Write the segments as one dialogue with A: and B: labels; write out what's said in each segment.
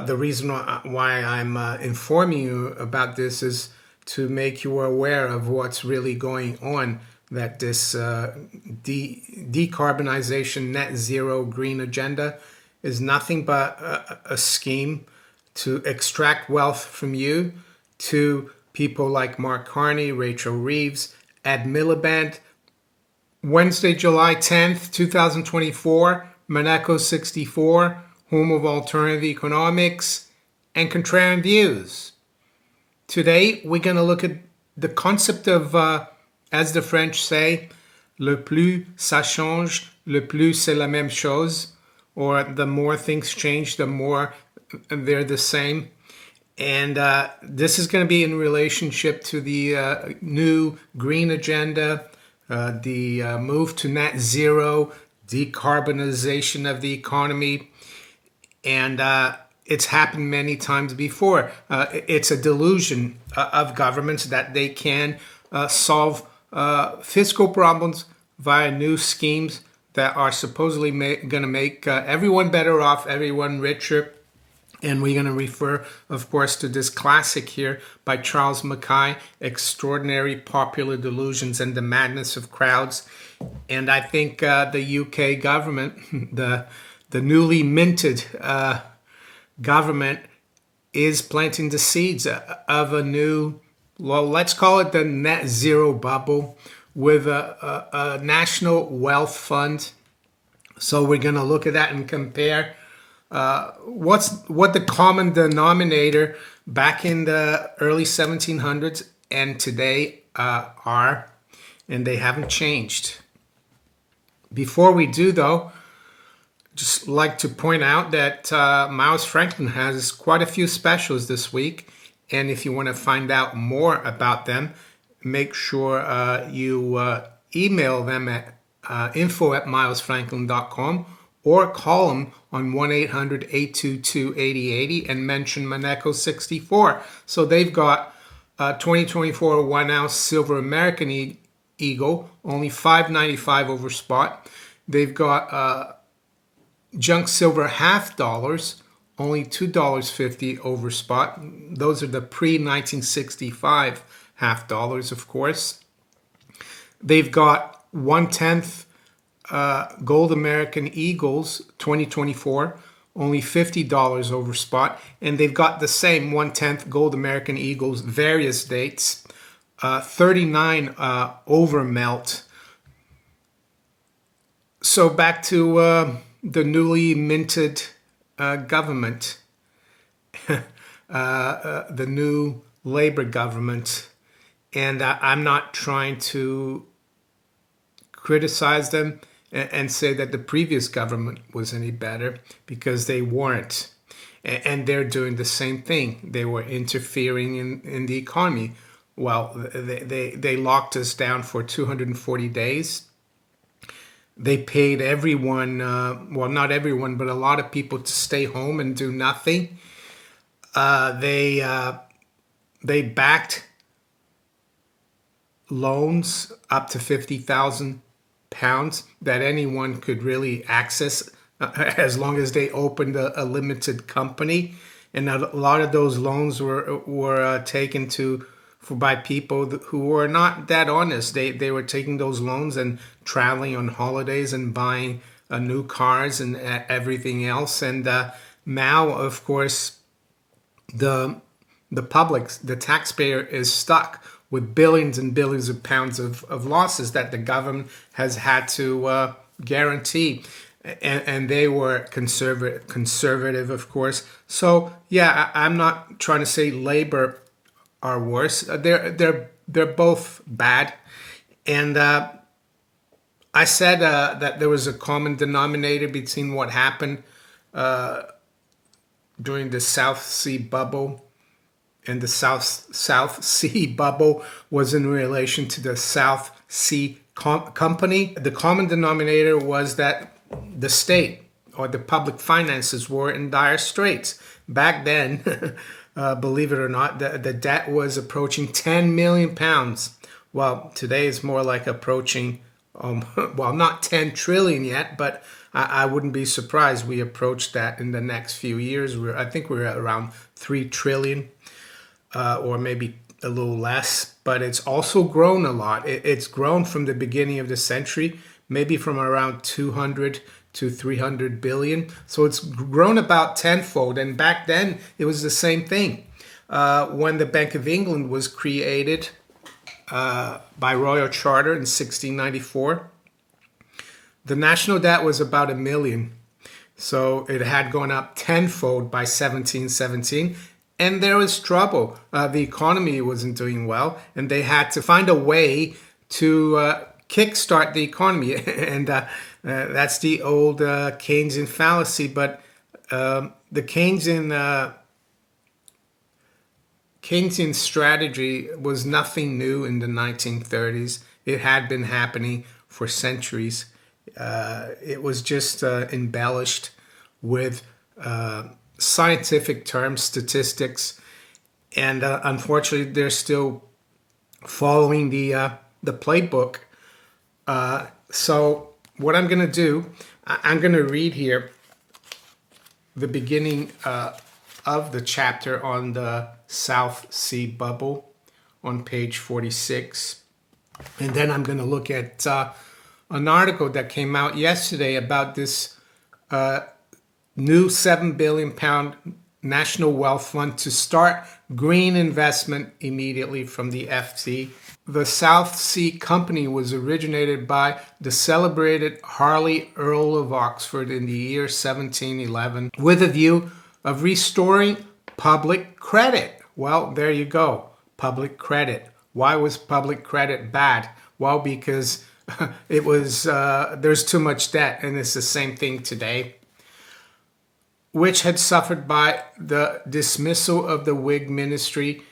A: The reason why I'm informing you about this is to make you aware of what's really going on, that this decarbonization net zero green agenda is nothing but a scheme to extract wealth from you, to people like Mark Carney, Rachel Reeves, Ed Miliband. Wednesday, July 10th, 2024, Monaco 64, home of alternative economics and contrarian views. Today, we're going to look at the concept of, as the French say, le plus ça change, le plus c'est la même chose, or the more things change, the more they're the same. And this is going to be in relationship to the new green agenda, the move to net zero, decarbonization of the economy. And it's happened many times before. It's a delusion of governments that they can solve fiscal problems via new schemes that are supposedly going to make everyone better off, everyone richer. And we're going to refer, of course, to this classic here by Charles Mackay, Extraordinary Popular Delusions and the Madness of Crowds. And I think the UK government, the newly minted government, is planting the seeds of a new, well, let's call it the net zero bubble, with a national wealth fund. So we're going to look at that and compare what the common denominator back in the early 1700s and today are, and they haven't changed. Before we do, though, just like to point out that Miles Franklin has quite a few specials this week, and if you want to find out more about them, make sure you email them at info@milesfranklin.com, or call them on 1-800-822-8080 and mention Monaco 64. So they've got 2024 1 ounce silver American Eagle, only $5.95 over spot. They've got junk silver half dollars, only $2.50 over spot. Those are the pre-1965 half dollars, of course. They've got 1/10 gold American Eagles 2024, only $50 over spot. And they've got the same 1/10 gold American Eagles, various dates, 39 over melt. So back to the newly minted government, the new Labour government. And I'm not trying to criticize them and say that the previous government was any better, because they weren't. And they're doing the same thing. They were interfering in the economy. Well, they locked us down for 240 days. They paid everyone, well, not everyone, but a lot of people to stay home and do nothing. They backed loans up to £50,000 that anyone could really access as long as they opened a limited company. And a lot of those loans were taken by people who were not that honest. They were taking those loans and traveling on holidays and buying new cars and everything else. And now, of course, the public, the taxpayer, is stuck with billions and billions of pounds of losses that the government has had to guarantee. And they were conservative, of course. So, yeah, I'm not trying to say Labour are worse. They're both bad. And I said that there was a common denominator between what happened during the South Sea bubble, and the South Sea bubble was in relation to the South Sea Company. The common denominator was that the state or the public finances were in dire straits. Back then, believe it or not, the debt was approaching £10 million. Well, today it's more like approaching well, not 10 trillion yet, but I wouldn't be surprised we approach that in the next few years. I think we're at around 3 trillion, or maybe a little less, but it's also grown a lot. It's grown from the beginning of the century, maybe from around 200 to 300 billion. So it's grown about tenfold. And back then, it was the same thing. When the Bank of England was created by Royal Charter in 1694, the national debt was about 1 million. So it had gone up tenfold by 1717. And there was trouble. The economy wasn't doing well, and they had to find a way to kickstart the economy. And that's the old Keynesian fallacy. But the Keynesian strategy was nothing new in the 1930s. It had been happening for centuries. It was just embellished with scientific terms, statistics, and unfortunately, they're still following the playbook. So what I'm going to do, I'm going to read here the beginning of the chapter on the South Sea bubble on page 46, and then I'm going to look at an article that came out yesterday about this new £7 billion national wealth fund to start green investment immediately from the FT. The South Sea Company was originated by the celebrated Harley, Earl of Oxford, in the year 1711 with a view of restoring public credit. Well, there you go, public credit. Why was public credit bad? Well, because it was there's too much debt, and it's the same thing today, which had suffered by the dismissal of the Whig ministry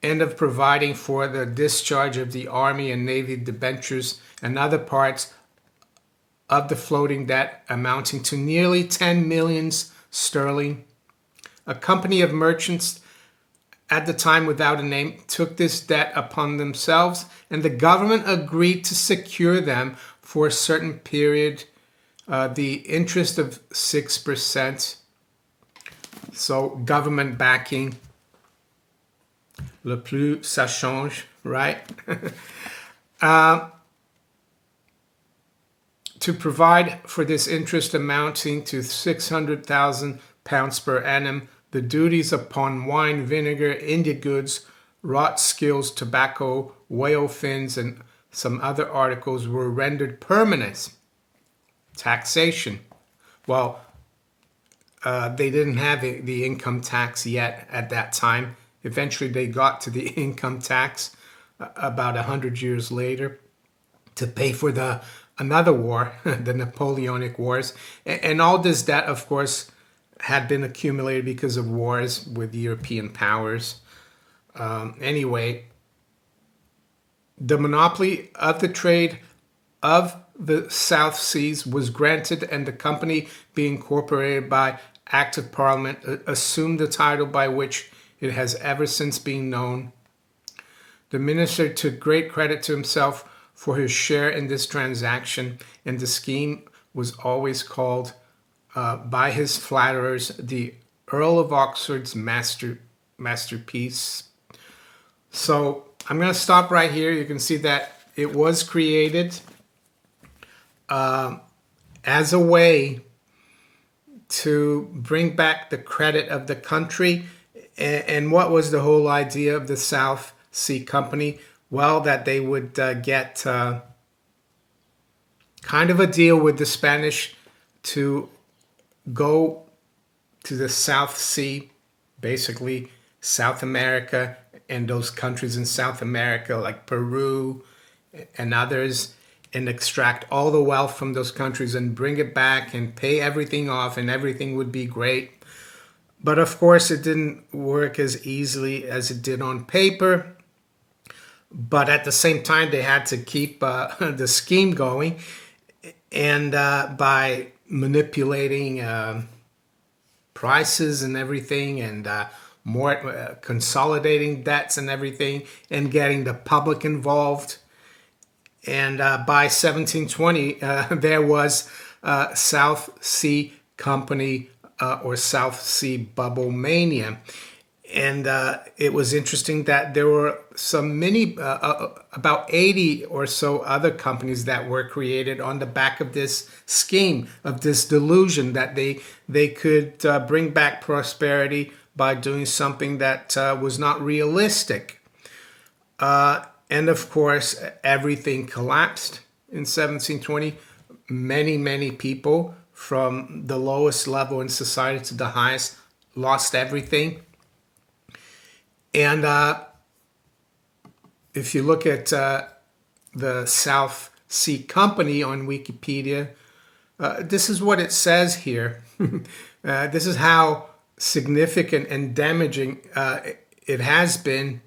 A: and of providing for the discharge of the Army and Navy debentures and other parts of the floating debt amounting to nearly 10 millions sterling. A company of merchants, at the time without a name, took this debt upon themselves, and the government agreed to secure them for a certain period, the interest of 6%. So government backing, le plus ça change, right? To provide for this interest amounting to £600,000 per annum, the duties upon wine, vinegar, India goods, wrought skills, tobacco, whale fins, and some other articles were rendered permanent. Taxation. Well, they didn't have the income tax yet at that time. Eventually, they got to the income tax about 100 years later to pay for another war, the Napoleonic Wars. And all this debt, of course, had been accumulated because of wars with European powers. Anyway, the monopoly of the trade of the South Seas was granted, and the company, being incorporated by Act of Parliament, assumed the title by which it has ever since been known. The minister took great credit to himself for his share in this transaction, and the scheme was always called by his flatterers the Earl of Oxford's masterpiece. So I'm going to stop right here. You can see that it was created as a way to bring back the credit of the country. And what was the whole idea of the South Sea Company? Well, that they would get kind of a deal with the Spanish to go to the South Sea, basically South America, and those countries in South America like Peru and others, and extract all the wealth from those countries and bring it back and pay everything off, and everything would be great. But of course, it didn't work as easily as it did on paper. But at the same time, they had to keep the scheme going, and by manipulating prices and everything, and more consolidating debts and everything, and getting the public involved, And by 1720, there was South Sea Company or South Sea Bubble Mania. And it was interesting that there were about 80 or so other companies that were created on the back of this scheme, of this delusion that they could bring back prosperity by doing something that was not realistic. And of course, everything collapsed in 1720. Many people from the lowest level in society to the highest lost everything. And if you look at the South Sea Company on Wikipedia, this is what it says here. This is how significant and damaging it has been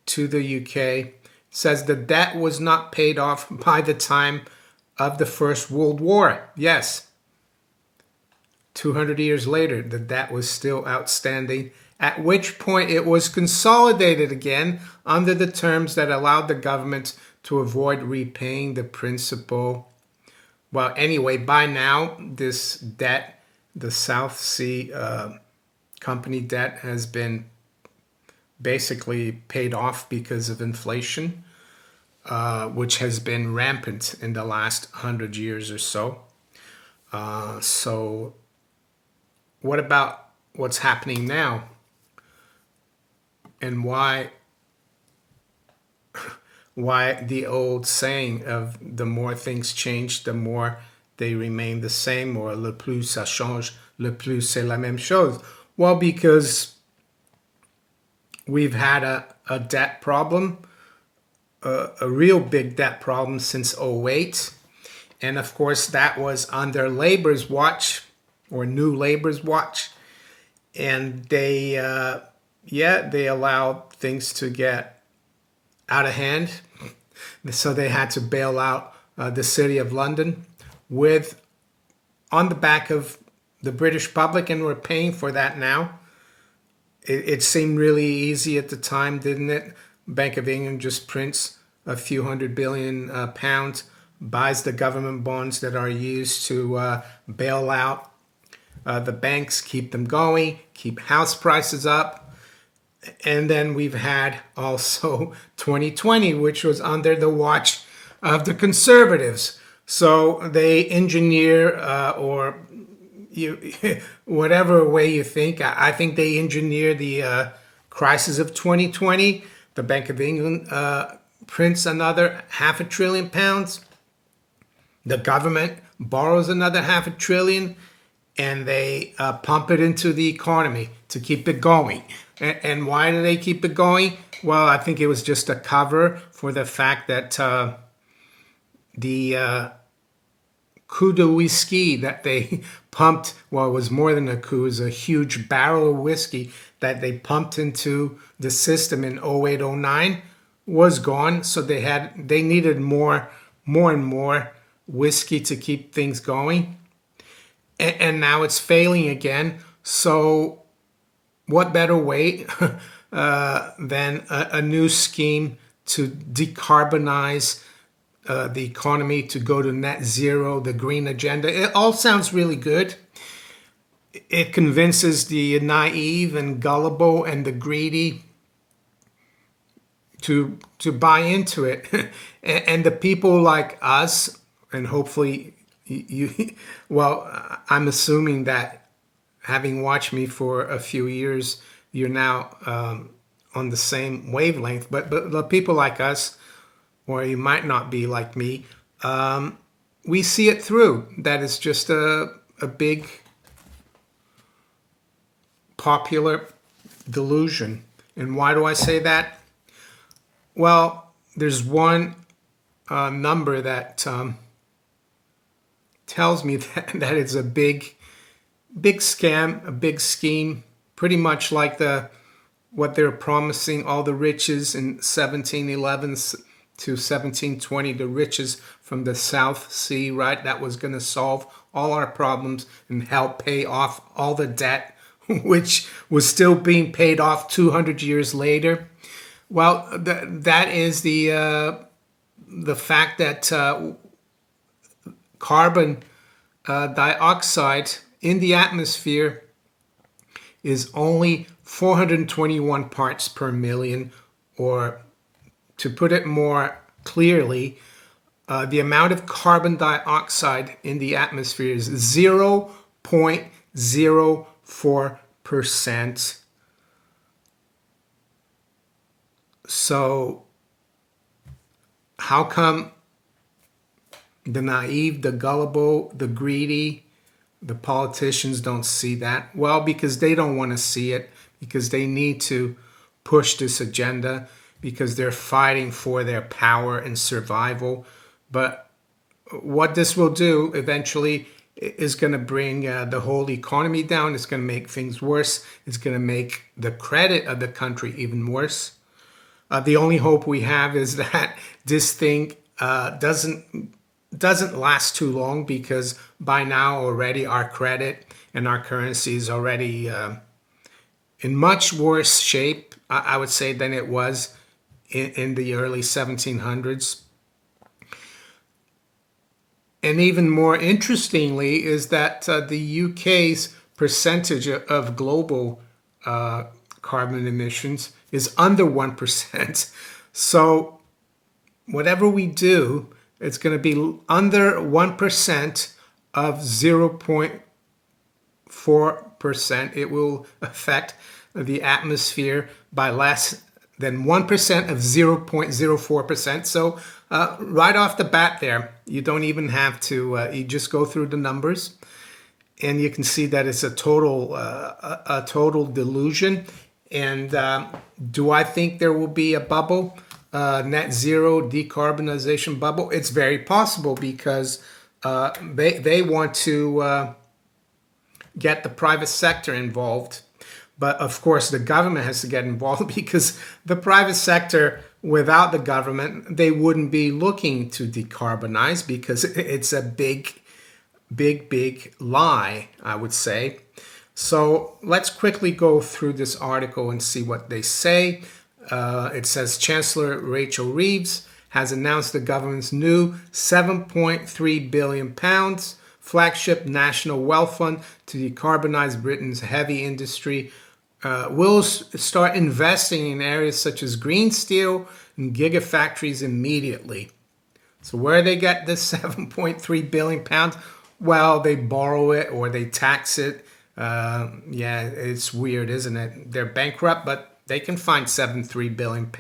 A: to the UK. It says the debt was not paid off by the time of the First World War. Yes, 200 years later, the debt was still outstanding, at which point it was consolidated again under the terms that allowed the government to avoid repaying the principal. Well, anyway, by now, this debt, the South Sea Company debt, has been basically paid off because of inflation, which has been rampant in the last 100 years or so. So what about what's happening now? And why the old saying of the more things change, the more they remain the same, or le plus ça change, le plus c'est la même chose? Well, because we've had a debt problem, a real big debt problem since '08. And of course, that was under Labour's watch, or New Labour's watch. And they allowed things to get out of hand. So they had to bail out the City of London on the back of the British public, and we're paying for that now. It seemed really easy at the time, didn't it? Bank of England just prints a few £100 billion, buys the government bonds that are used to bail out the banks, keep them going, keep house prices up. And then we've had also 2020, which was under the watch of the Conservatives. So they engineer, whatever way you think, I think they engineer the crisis of 2020. The Bank of England prints another £500 billion. The government borrows another £500 billion, and they pump it into the economy to keep it going. And why do they keep it going? Well, I think it was just a cover for the fact that the coup de whiskey that they pumped, well, it was more than a coup, it was a huge barrel of whiskey that they pumped into the system in '08-09 was gone. So they needed more and more whiskey to keep things going. And now it's failing again. So what better way than a new scheme to decarbonize the economy, to go to net zero, the green agenda? It all sounds really good. It convinces the naive and gullible and the greedy to buy into it. And the people like us, and hopefully you, well, I'm assuming that having watched me for a few years, you're now on the same wavelength. But the people like us, or you might not be like me, we see it through. That it's just a big popular delusion. And why do I say that? Well, there's one number that tells me that it's a big scam, a big scheme, pretty much like what they're promising all the riches in 1711 to 1720, the riches from the South Sea, right? That was going to solve all our problems and help pay off all the debt, which was still being paid off 200 years later. Well, that is the the fact that carbon dioxide in the atmosphere is only 421 parts per million, or to put it more clearly, the amount of carbon dioxide in the atmosphere is 0.04%. So how come the naive, the gullible, the greedy, the politicians don't see that? Well, because they don't want to see it, because they need to push this agenda, because they're fighting for their power and survival. But what this will do eventually is going to bring the whole economy down. It's going to make things worse. It's going to make the credit of the country even worse. The only hope we have is that this thing doesn't last too long, because by now already our credit and our currency is already in much worse shape, I would say, than it was in the early 1700s. And even more interestingly is that the UK's percentage of global carbon emissions is under 1%. So whatever we do, it's going to be under 1% of 0.4%. It will affect the atmosphere by less than 1% of 0.04%. So right off the bat there, you don't even have to, you just go through the numbers and you can see that it's a total delusion. And do I think there will be a bubble, net zero decarbonization bubble? It's very possible, because they want to get the private sector involved. But of course, the government has to get involved, because the private sector, without the government, they wouldn't be looking to decarbonize, because it's a big lie, I would say. So let's quickly go through this article and see what they say. It says Chancellor Rachel Reeves has announced the government's new £7.3 billion flagship national wealth fund to decarbonize Britain's heavy industry. Will start investing in areas such as green steel and gigafactories immediately. So where they get this £7.3 billion? Well, they borrow it or they tax it. Yeah, it's weird, isn't it? They're bankrupt, but they can find £7.3 billion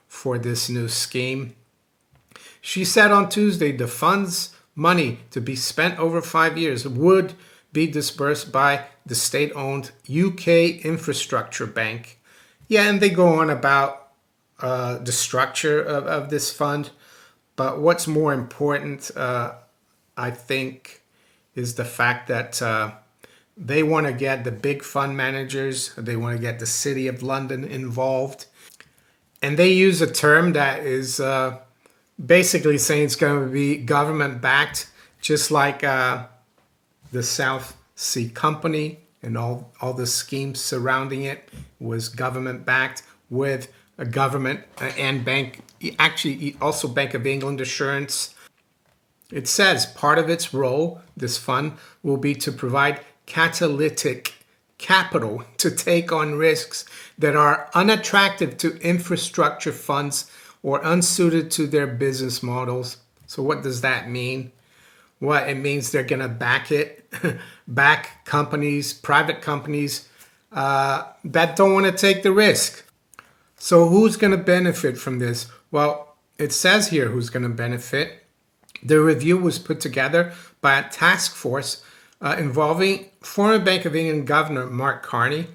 A: for this new scheme. She said on Tuesday the fund's money to be spent over 5 years would be disbursed by the state-owned UK Infrastructure Bank. Yeah, and they go on about the structure of this fund. But what's more important, I think, is the fact that they want to get the big fund managers, they want to get the City of London involved. And they use a term that is basically saying it's going to be government-backed, just like the South Sea Company and all the schemes surrounding it was government-backed, with a government and bank, actually also Bank of England assurance. It says part of its role, this fund, will be to provide catalytic capital to take on risks that are unattractive to infrastructure funds or unsuited to their business models. So what does that mean? Well, it means they're going to back it, back companies, private companies that don't want to take the risk. So who's going to benefit from this? Well, it says here who's going to benefit. The review was put together by a task force involving former Bank of England Governor Mark Carney,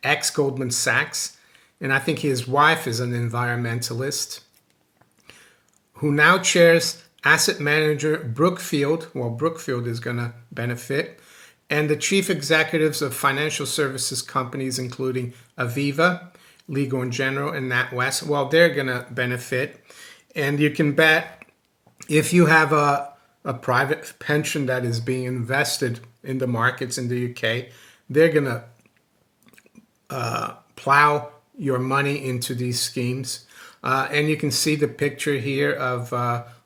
A: ex-Goldman Sachs, and I think his wife is an environmentalist, who now chairs asset manager Brookfield. Well, Brookfield is going to benefit. And the chief executives of financial services companies, including Aviva, Legal & General, and NatWest, well, they're going to benefit. And you can bet if you have a private pension that is being invested in the markets in the UK, they're going to plow your money into these schemes. And you can see the picture here of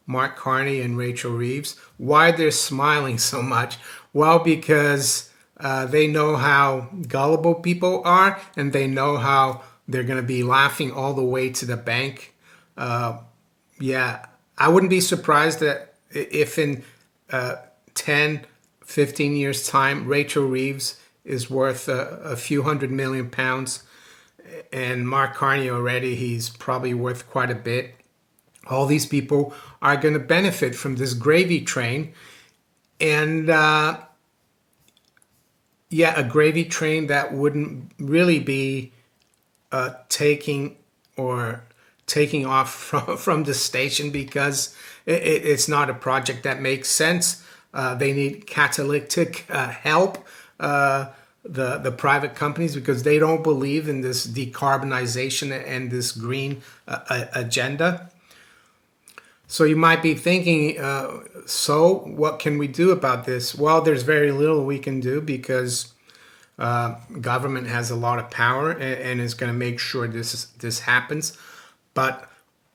A: Mark Carney and Rachel Reeves. Why they're smiling so much? Well, because they know how gullible people are, and they know how they're going to be laughing all the way to the bank. Yeah, I wouldn't be surprised that if in 10, 15 years time, Rachel Reeves is worth a few £100 million, and Mark Carney already, he's probably worth quite a bit. All these people are going to benefit from this gravy train. And yeah, a gravy train that wouldn't really be taking off from the station, because it's not a project that makes sense. They need catalytic help, the private companies, because they don't believe in this decarbonization and this green agenda. So you might be thinking, so what can we do about this? Well, there's very little we can do, because government has a lot of power and is going to make sure this happens. But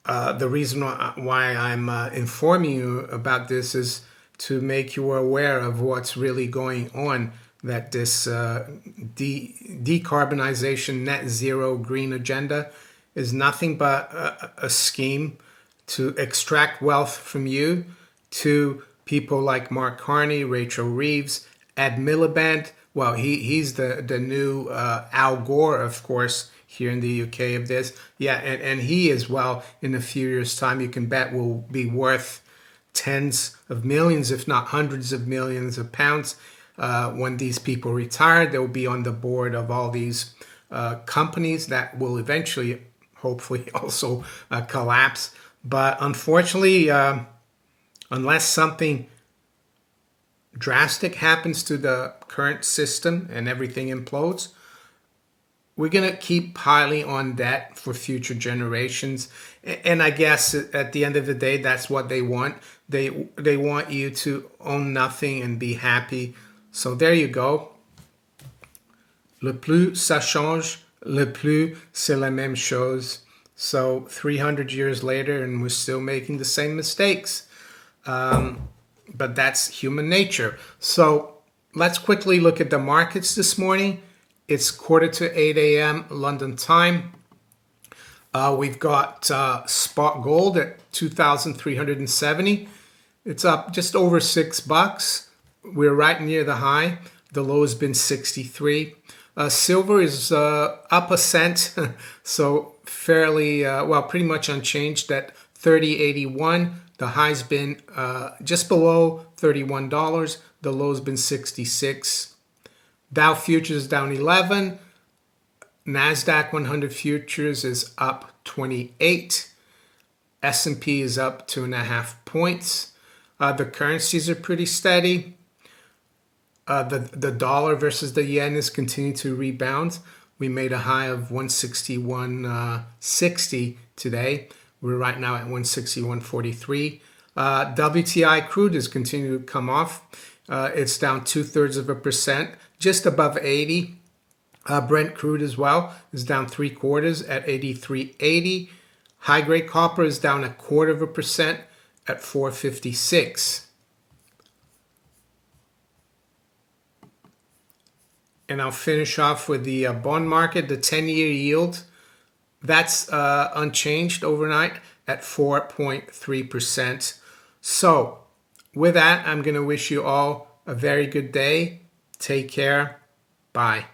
A: the reason why I'm informing you about this is to make you aware of what's really going on, that this decarbonization, net zero green agenda is nothing but a scheme to extract wealth from you, to people like Mark Carney, Rachel Reeves, Ed Miliband. Well, he's the new Al Gore, of course, here in the UK of this. Yeah, and he as well, in a few years' time, you can bet will be worth tens of millions, if not hundreds of millions of pounds. When these people retire, they'll be on the board of all these companies that will eventually, hopefully, also collapse. But unfortunately, unless something drastic happens to the current system and everything implodes, we're going to keep piling on debt for future generations. And I guess at the end of the day, that's what they want. They want you to own nothing and be happy. So there you go. Le plus ça change, le plus c'est la même chose. So 300 years later, and we're still making the same mistakes. But that's human nature. So let's quickly look at the markets this morning. It's 7:45 a.m. London time. We've got spot gold at 2,370. It's up just over $6. We're right near the high. The low has been 63. Silver is up a cent, so fairly, well, pretty much unchanged at 30.81. The high's been just below $31. The low's been 66. Dow futures down 11. NASDAQ 100 futures is up 28. S&P is up 2.5 points. The currencies are pretty steady. The dollar versus the yen is continuing to rebound. We made a high of 161.60 today. We're right now at 161.43. WTI crude is continuing to come off. It's down 0.2%, just above 80. Brent crude as well is down 0.75 at 83.80. High grade copper is down 0.25% at 4.56. And I'll finish off with the bond market. The 10-year yield, that's unchanged overnight at 4.3%. So with that, I'm going to wish you all a very good day. Take care. Bye.